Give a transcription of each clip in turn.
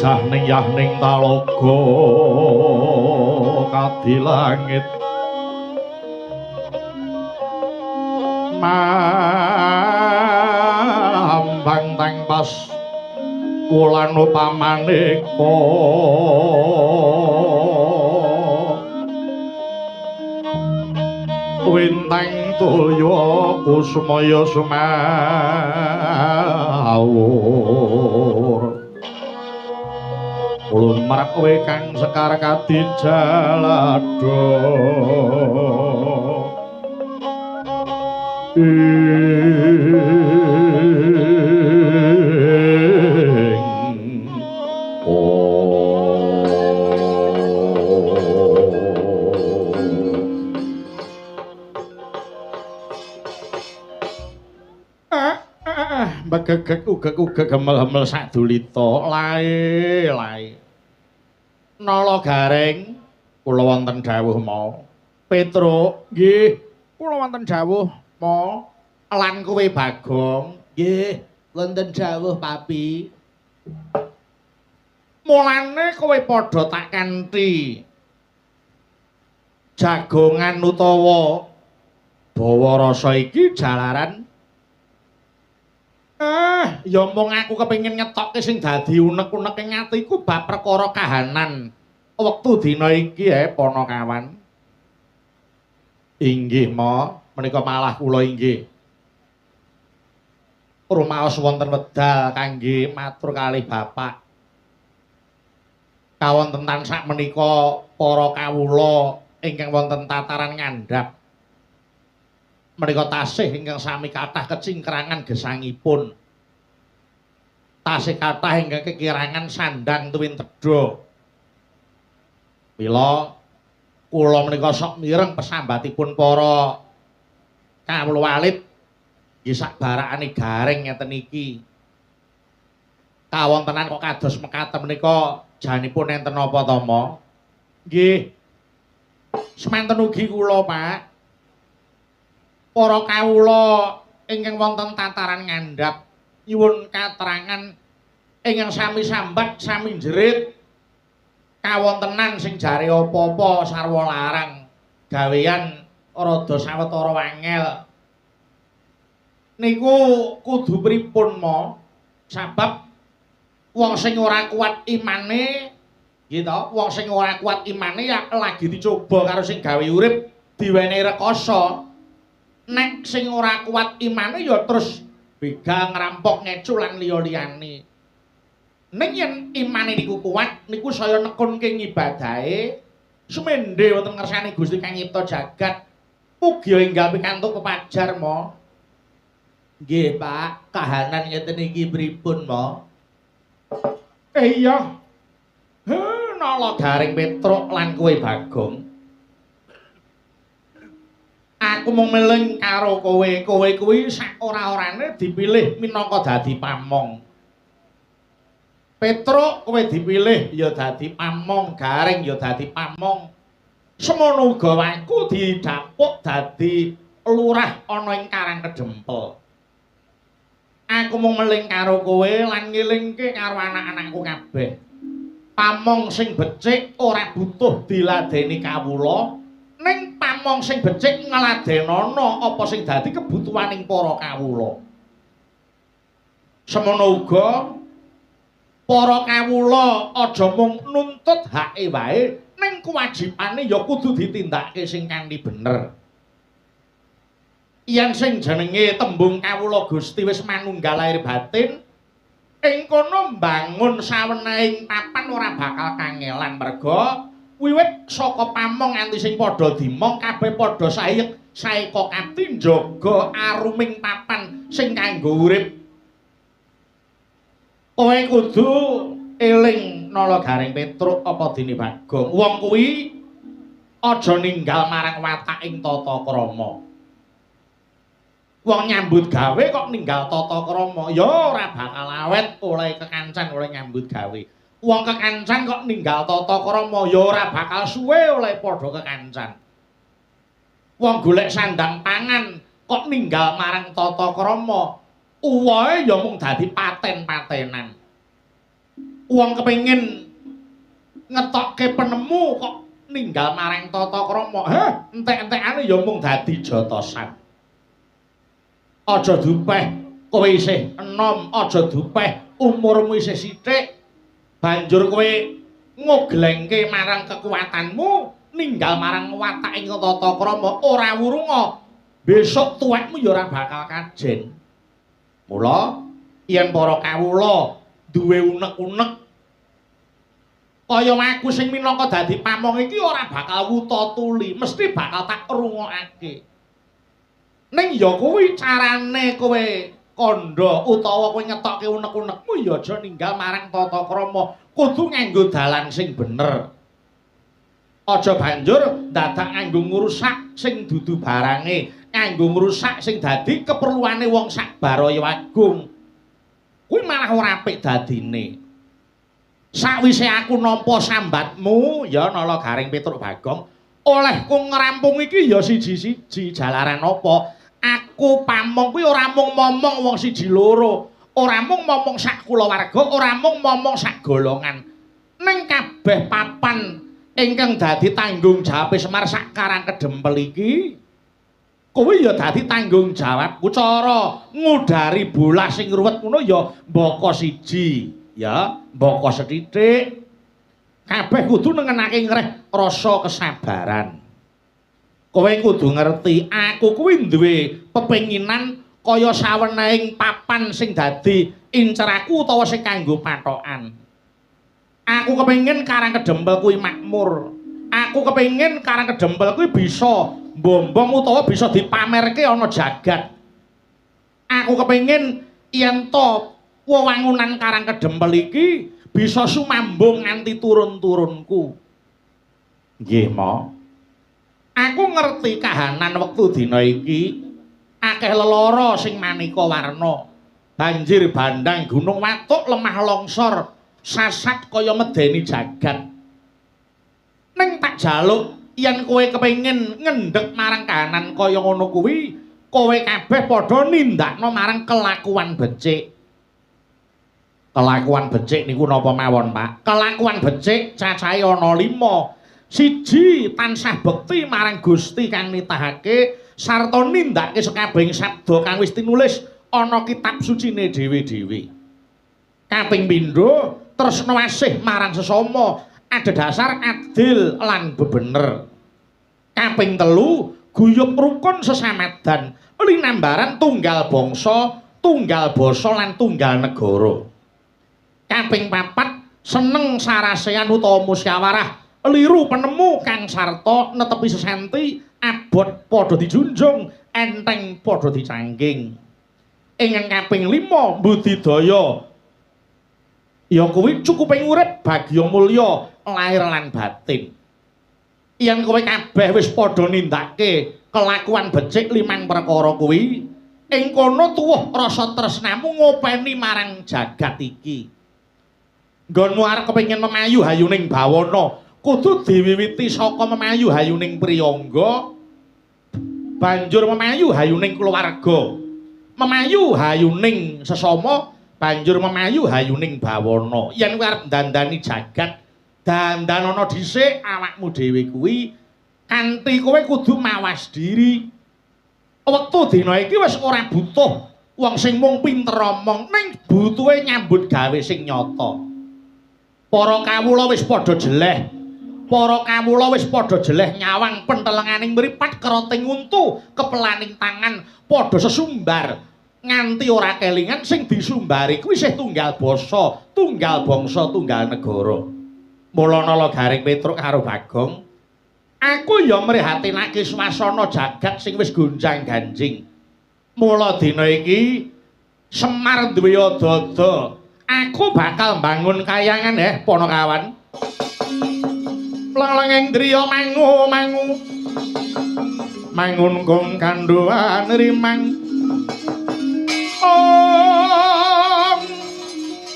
gajah ning yahning talaga kadilangit mambang tang pas wulan upamaneka wintang tulya kusmaya sumawur ulun marang kowe kang sekar kadijalada begegek ugek gemel-gemel sadulita lae nala garing kula wonten dawuh mau Petruk nggih kula wonten dawuh mau lan kowe Bagong nggih wonten dawuh Papi mulane kowe padha tak kanthi jagongan utawa bawa rasa iki jalaran ya mung aku kepengin ngetokke sing dadi unek-unek ing atiku bab perkara kahanan wektu dina iki Panakawan. Inggih, Ma, menika malah kula inggih rumaos wonten wedal kangge matur kalih Bapak. Kawontenan sak menika para kawula ingkang wonten tataran ngandhap menika tasih ingkang sami kathah kecingkrangan gesangipun. Tasih kathah ingkang kekirangan sandang tuwin tedha. Mila kula menika sok mireng pesambatipun para kawula walit nggih sakbarakane garing ngeten iki. Kawontenan kok kados mekaten menika janipun enten napa to, Ma? Nggih. Semanten ugi kula, Pak. Para kawula ingkang wonten tataran ngandhap nyuwun katerangan ingkang sami sambat sami jerit kawontenan sing jare apa-apa sarwa larang gawean rada sawetara wangel niku kudu pripun mo sebab wong sing ora kuat imane gitu wong sing ora kuat imane ya lagi dicoba karo sing gawe urip diwenehi rekoso. Nek sing ora kuat imane ya terus begal ngrampok ngecul lan liya-liyane. Nek yen imane niku kuat niku saya nekunke ngibadahe sumendhe wonten ngersane Gusti Kang Nyipta jagat mugi enggal pikantuk pepajar mo. Nggih Pak, kahanan ngeten iki pripun mo? Iya. Nala garing Petruk lan kowe Bagong. Aku mung meling karo kowe kuwi sak ora-orane dipilih minangka dadi pamong. Petruk kowe dipilih ya dadi pamong, Garing ya dadi pamong. Semono uga aku didapuk dadi lurah ana ing Karangkedempel. Aku mung meling karo kowe lan ngelingke karo anak-anakku kabeh. Pamong sing becik ora butuh diladeni kawula. Ning pamong sing becik ngladenana apa sing dadi kebutuhaning para kawula. Semono uga para kawula aja mung nuntut hake wae, ning kewajibane ya kudu ditindakake sing kanthi bener. Yen sing jenenge tembung kawula Gusti wis manunggal lahir batin, ing kono mbangun sawenehing papan ora bakal kangelan merga wiwit saka pamong nganti sing padha dimong kabeh padha sayek saeka kanthi njaga aruming papan sing kanggo urip. Kowe kudu eling Nala Garing Petruk apa dene Bagong. Wong kuwi aja ninggal marang wataking tata krama. Wong nyambut gawe kok ninggal tata krama, ya ora bakal awet oleh kekancan oleh nyambut gawe. Wong kekancan kok ninggal tata krama ya ora bakal suwe oleh padha kekancan. Wong golek sandang pangan kok ninggal marang tata krama, uwahe ya mung dadi paten-patenan. wong kepengin ngetokke penemu kok ninggal marang tata krama. Heh, entek-entekane ya mung dadi jotosan. Aja dupeh kowe isih enom, aja dupeh umurmu isih sithik. Banjur kowe ngoglengke marang kekuatanmu, ninggal marang wataking tata krama, ora wurunga. Besok tuwekmu ya ora bakal kajen. Mula yen para kawula duwe unek-unek kaya aku sing minangka dadi pamong iki ora bakal wuta tuli, mesti bakal tak rungokake. Ning ya kuwi carane kowe kandha utawa kowe ngetokke unek-unekmu ya aja ninggal marang tata krama, kudu nganggo dalan sing bener. Aja banjur dadak nganggo ngrusak sing dudu barange, nganggo ngrusak sing dadi keperluane wong sak Baraya Agung. Kuwi malah ora apik dadine. Sakwise aku nampa sambatmu ya Nala Garing Petruk Bagong, olehku ngrampung iki ya siji-siji. Jalaran apa? Aku pamong kuwi ora mung momong wong siji loro, ora mung momong sak kulawarga, ora mung momong sak golongan. Ning kabeh papan ingkang dadi tanggung jawab Semar sak Karang Kedempel iki, kowe ya dadi tanggung jawabku. Cara ngudari bolah sing ruwet ngono ya mbaka siji, ya mbaka sethithik. Kabeh kudu nengenake ngreh rasa kesabaran. Kowe kudu ngerti, aku kuwi duwe pepenginan kaya sawenehing papan sing dadi inceraku utawa sing kanggo patokan. Aku kepengin Karang Kedempel kuwi makmur. Aku kepengin Karang Kedempel kuwi bisa mbombong utawa bisa dipamerke ana jagat. Aku kepengin yen to wewangunan Karang Kedempel iki bisa sumambung nganti turun-turunku. Nggih, Mo. Aku ngerti kahanan wektu dina iki akeh lelara sing maneka warna. Banjir bandang, gunung watuk, lemah longsor, sasat kaya medeni jagat. Ning tak jaluk yen kowe kepengin ngendhek marang kahanan kaya ngono kuwi, kowe kabeh padha nindakno marang kelakuan becik. Kelakuan becik niku napa mawon, Pak? Kelakuan becik cacahe ana 5. Siji, tansah bekti marang Gusti kang nitahake sarta nindakake sakabehing sabda kang wis tinulis ana kitab sucine dhewe-dhewe. Kaping pindho, tresna asih marang sesama, adhedhasar adil lan bebener. Kaping telu, guyub rukun sesamadan, linambaran tunggal bangsa, tunggal basa lan tunggal negara. Kaping papat, seneng sarasean utawa musyawarah, liru penemu kang sarta netepi sesenti, abot padha dijunjung, enteng padha dicangking. Ing kaping 5, budidaya ya kuwi cukuping urip bagya mulya lair lan batin. Yen kowe kabeh wis padha nindakake kelakuan becik 5 perkara kuwi, ing kono tuwuh rasa tresnamu ngopeni marang jagat iki. Nggonmu arep kepengin memayu hayuning bawana, kudu diwiwiti saka memayu hayuning priyangga, banjur memayu hayuning kulawarga, memayu hayuning sesama, banjur memayu hayuning bawana. Yen kowe arep ndandani jagat, dandanana dhisik awakmu dhewe kuwi kanthi kowe kudu mawas diri. Wektu dina iki wis ora butuh wong sing mung pinter omong, ning butuhe nyambut gawe sing nyata. Para kawula wis padha jeleh. Para kawula wis padha jeleh nyawang pentelenganing mripat keroting untu, kepelaning tangan padha sesumbar nganti ora kelingan sing disumbari kuwi isih tunggal basa, tunggal bangsa, tunggal negara. Mula Nala Garing Petruk karo Bagong, aku ya mrihatinake swasana jagat sing wis gonjang-ganjing. Mula dina iki Semar duwe dada, aku bakal bangun kayangan Panakawan. Lelenging driya mangu-mangu mangun gong kandhuan rimang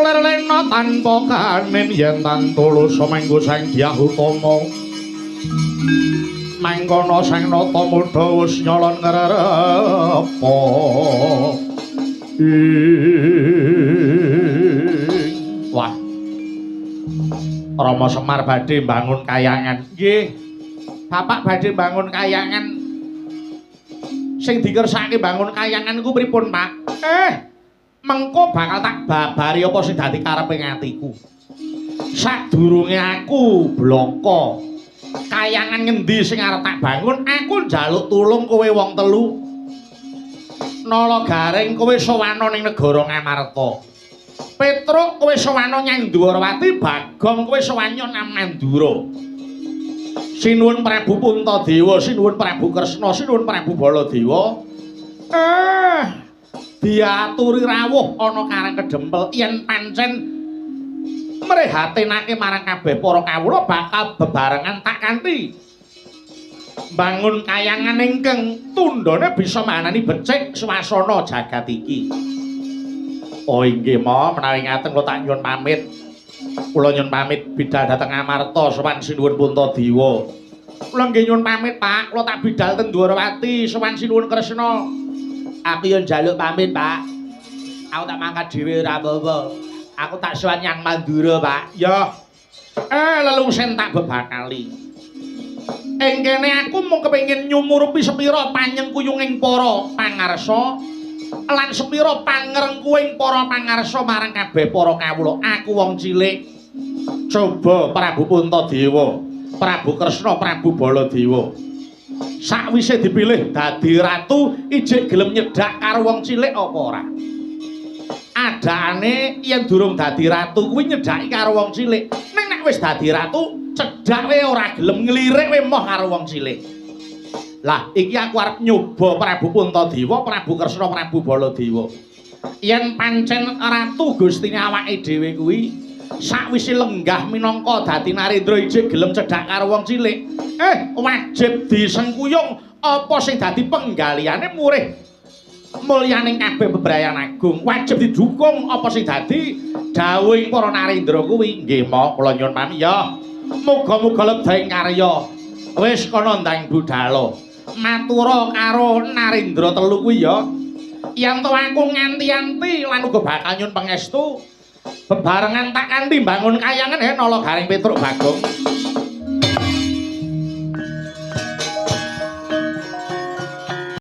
lerlena tanpa kanen yen tan tulus manggo sang Dyah Utama mangkono sang nata mudha wis nyolon ngrerepa wah Rama Semar badhe bangun kayangan. Nggih. Bapak badhe bangun kayangan. Sing dikersake bangun kayangan iku pripun, Pak? Mengko bakal tak babari apa sing dadi karepe atiku. Sadurunge aku bloko. Kayangan ngendi sing arep tak bangun, aku njaluk tulung kowe wong telu. Nala Garing kowe sowana ning negara Ngamarta. Petruk kowe sowana Nyang Dwarawati, Bagong kowe sowana nang Mandura. Sinuwun Prabu Puntadewa, sinuwun Prabu Kresna, sinuwun Prabu Baladewa. Diaturi rawuh ana Karang Kedempel yen pancen mrehatenake marang kabeh para kawula bakal bebarengan tak kanthi bangun kayangan ingkang tundhone bisa manani becik swasana jagat iki. Oh inggih ma, menawi ngaten kula tak nyuwun pamit. Kula nyuwun pamit bidhal dhateng Amarta sowan sinuwun Puntadewa. Kula nggih nyuwun pamit, Pak. Kula tak bidhal ten Dwarawati sowan sinuwun Kresna. Aku yo njaluk pamit, Pak. Aku tak mangkat dhewe ora apa-apa. Aku tak sowan Nyang Mandura, Pak. Ya. Lelungsen tak bebakali. Ing kene aku mung kepengin nyumurupi sepira panyengkuyunging para pangarsa. Lan sepira pangrengkuing para pangarsa marang kabeh para kawula. Aku wong cilik coba Prabu Puntadewa, Prabu Kresna, Prabu Baladewa. Sakwise dipilih dadi ratu, ijik gelem nyedak karo wong cilik apa ora? Adane yen durung dadi ratu kuwi nyedaki karo wong cilik. Ning nek wis dadi ratu, cedhak we ora gelem nglirik we moh karo wong cilik. Lah, iki aku arep nyoba Prabu Puntadewa, Prabu Kresna, Prabu Baladewa. Yen pancen ratu Gustine awake dhewe kuwi sakwise lenggah minangka dadi Narendra ijik gelem cedhak karo wong cilik, wajib disengkuyung apa sing dadi penggaliane murih mulyaning kabeh bebrayan agung. Wajib didukung apa sing dadi dawuhing para Narendra kuwi. Nggih, Mo, kula nyuwun pamit ya. Muga-muga lebdaing karya. Wis kana ndang budhalo. Matura karo Narendra telu kuwi ya. Yen to aku nganti-anti lan uga bakal nyuwun pangestu bebarengan tak kanthi bangun kayangan Nala Garing Petruk Bagong.